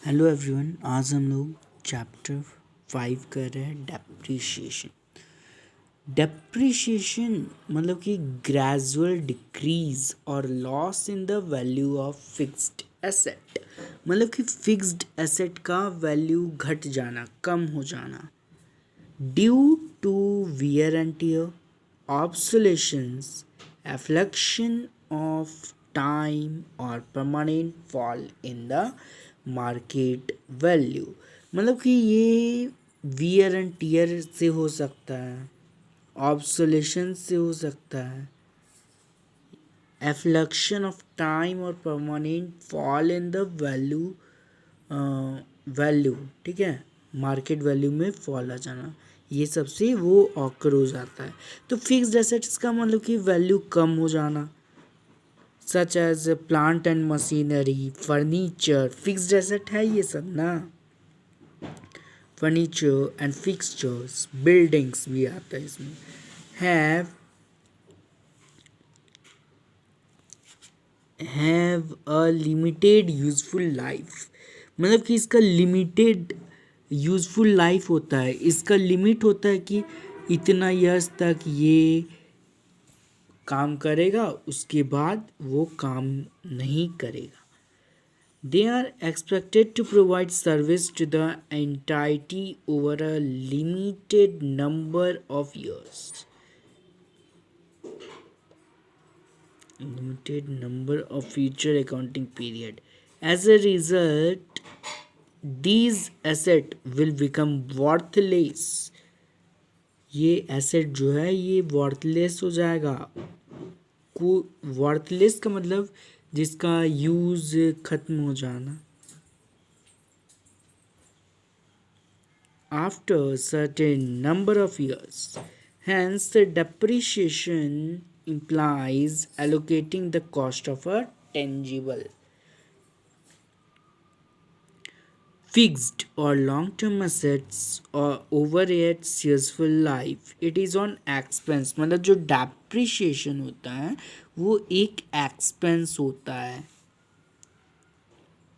Hello everyone. आज हम लोग चैप्टर 5 कर रहे हैं डेप्रिशिएशन। डेप्रिशिएशन मतलब कि ग्रेजुअल डिक्रीज और loss in the value of fixed asset. मतलब कि फिक्स्ड एसेट का वैल्यू घट जाना, कम हो जाना due to wear and tear, obsolescence, affliction of time or permanent fall in the market value। मतलब कि ये वियर एंड टीयर से हो सकता है, ऑब्सोलेशन से हो सकता है, एफ्लक्शन ऑफ टाइम और permanent fall in the value, value ठीक है, मार्केट वैल्यू में फॉल आ जाना, ये सबसे वो ऑकर हो जाता है। तो फिक्स्ड एसेट्स का मतलब कि वैल्यू कम हो जाना, such as plant and machinery, furniture, fixed asset है ये सब ना। फर्नीचर एंड फिक्सचर्स, बिल्डिंग्स भी आता है इसमें। Have have a limited useful life. मतलब कि इसका लिमिटेड यूजफुल लाइफ होता है, इसका लिमिट होता है कि इतना ईयर्स तक ये काम करेगा, उसके बाद वो काम नहीं करेगा। They are expected to provide service to the entity over a limited number of years. Limited number of future accounting period. As a result, these asset will become worthless. ये एसेट जो है ये वर्थलेस हो जाएगा। को worthless का मतलब जिसका यूज खत्म हो जाना। After a certain number of years. Hence, the depreciation implies allocating the cost of a tangible, fixed or long-term assets or over its useful life. It is on expense। मतलब जो depreciation होता है वो एक expense होता है।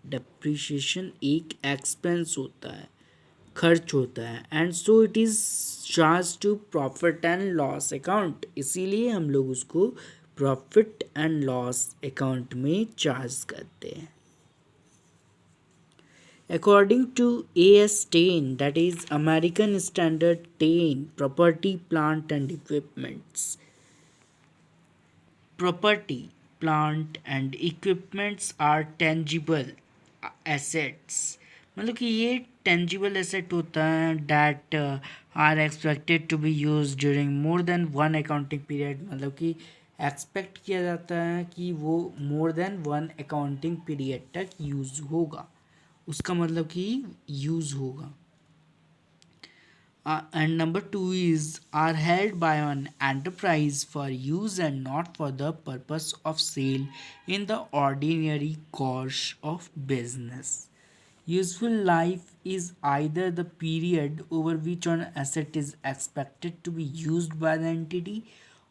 depreciation एक expense होता है, खर्च होता है, and so it is charge to profit and loss account. इसीलिए हम लोग उसको प्रॉफिट एंड लॉस अकाउंट में चार्ज करते हैं। According to AS10, that is American standard 10, property plant and equipments, property, plant and equipments are tangible assets। मतलब कि ये tangible asset होता है that are expected to be used during more than one accounting period। मतलब कि expect किया जाता है कि वो more than one accounting period तक यूज़ होगा, उसका मतलब कि यूज़ होगा। And number two is are held by an enterprise for use and not for the purpose of sale in the ordinary course of business। Useful life is either the period over which an asset is expected to be used by the entity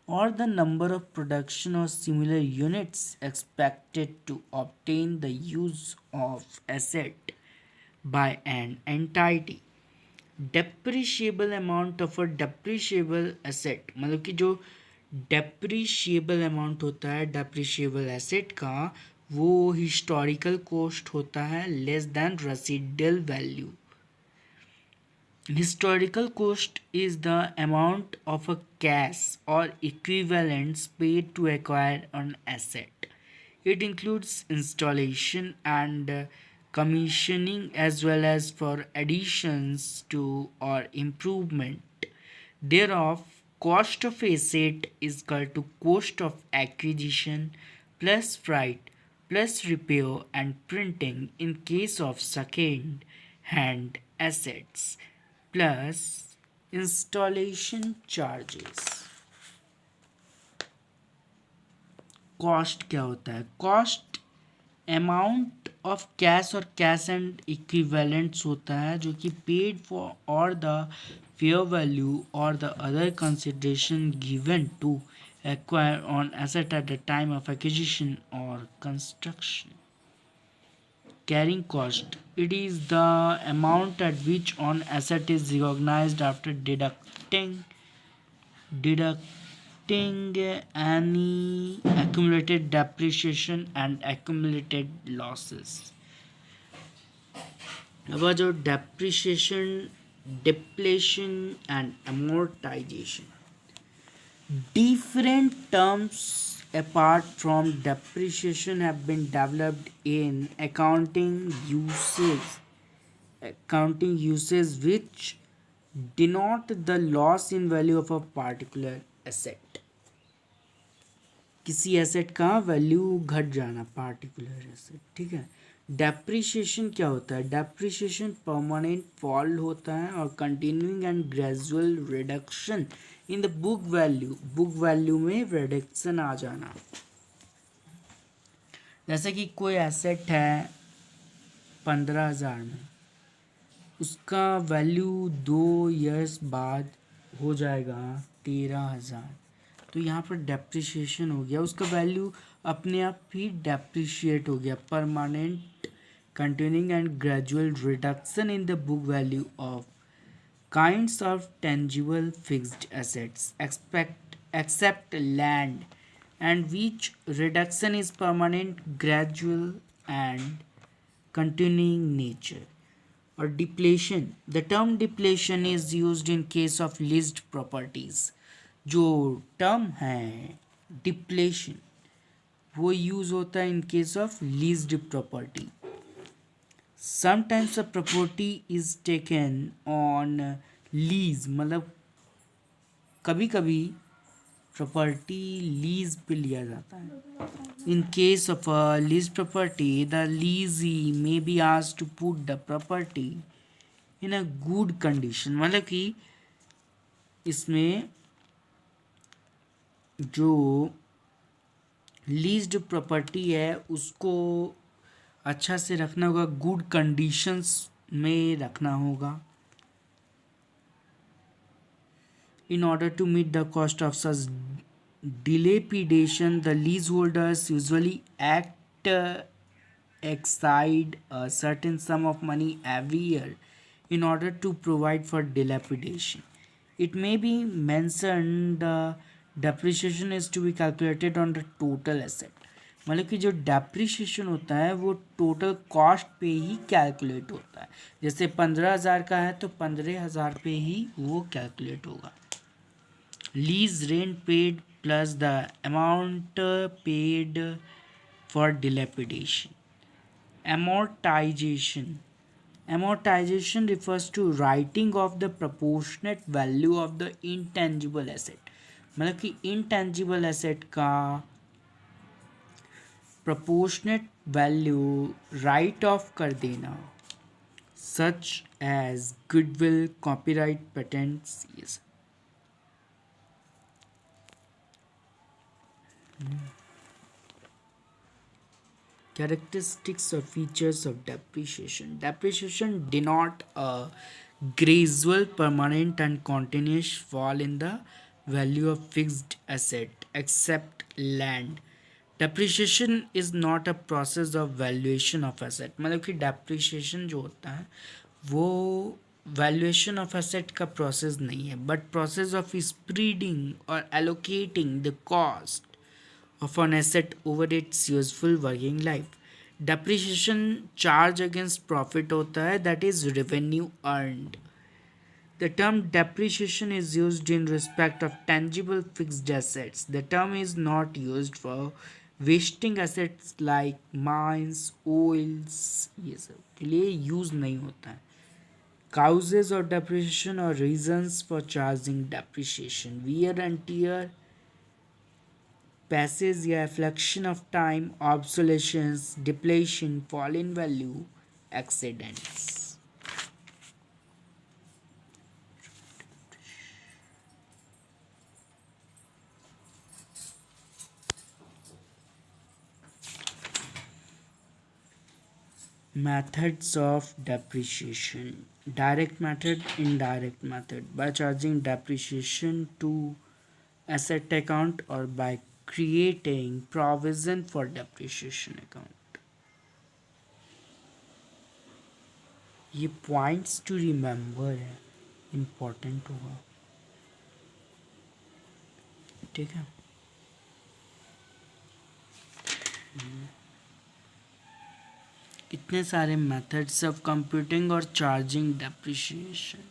or the number of production or similar units expected to obtain the use of asset by an entity। Depreciable amount of a depreciable asset, मतलब कि जो depreciable amount होता है depreciable asset का वो historical cost होता है less than residual value. Historical cost is the amount of a cash or equivalents paid to acquire an asset. It includes installation and commissioning as well as for additions to or improvement thereof. Cost of asset is equal to cost of acquisition plus freight plus repair and printing in case of second hand assets plus installation charges। Cost क्या होता है? Cost amount of cash or cash and equivalents होता है जो कि paid for or the fair value or the other consideration given to acquire on asset at the time of acquisition or construction। Carrying cost. It is the amount at which an asset is recognized after deducting any accumulated depreciation and accumulated losses. About your depreciation, depletion, and amortization. Different terms apart from depreciation have been developed in accounting uses which denote the loss in value of a particular asset. किसी asset का value घट जाना, particular asset, ठीक है। Depreciation क्या होता है? Depreciation permanent fall होता है और continuing and gradual reduction in the book value में रिडक्शन आ जाना। जैसे कि कोई एसेट है 15,000 में, उसका वैल्यू 2 इयर्स बाद हो जाएगा 13,000, तो यहाँ पर डेप्रिसिएशन हो गया, उसका वैल्यू अपने आप ही डेप्रिशिएट हो गया। Permanent continuing and gradual reduction in the book value of kinds of tangible fixed assets except land, and which reduction is permanent, gradual, and continuing nature. Or depletion. The term depletion is used in case of leased properties. जो term है depletion, वो use होता है in case of leased property. Sometimes a property is taken on lease, मतलब कभी कभी property lease पे लिया जाता है। In case of a lease property the lessee may be asked to put the property in a good condition, मतलब कि इसमें जो लीज्ड प्रॉपर्टी है उसको अच्छा से रखना होगा, गुड कंडीशंस में रखना होगा। In order to meet the cost of such dilapidation, the leaseholders usually act exide a certain sum of money every year in order to provide for dilapidation. It may be mentioned the depreciation is to be calculated on the total asset. मतलब कि जो depreciation होता है वो total cost पे ही calculate होता है। जैसे 15,000 का है तो 15,000 पे ही वो कैलकुलेट होगा। Lease rent paid plus the amount paid for dilapidation. Amortization. Amortization refers to writing off the proportionate value of the intangible asset. मतलब कि intangible asset का proportionate value write off कर देना, such as goodwill, copyright, patents, ये सब। Characteristics or features of depreciation. Depreciation denote a gradual, permanent, and continuous fall in the value of fixed asset, except land. Depreciation is not a process of valuation of asset. मतलब कि depreciation जो होता है वो valuation of asset का process नहीं है, but process of spreading or allocating the cost of an asset over its useful working life. Depreciation charge against profit होता है, that is revenue earned. The term depreciation is used in respect of tangible fixed assets. The term is not used for wasting assets like mines, oils, ये सब के लिए use नहीं होता है। Causes of depreciation or reasons for charging depreciation: wear and tear, passage या effluxion of time, obsolescence, depletion, fall in value, accidents. Methods of depreciation: direct method, indirect method. By charging depreciation to asset account or by creating provision for depreciation account. ये points to remember है, important होगा, ठीक है। इतने सारे methods of computing और charging depreciation.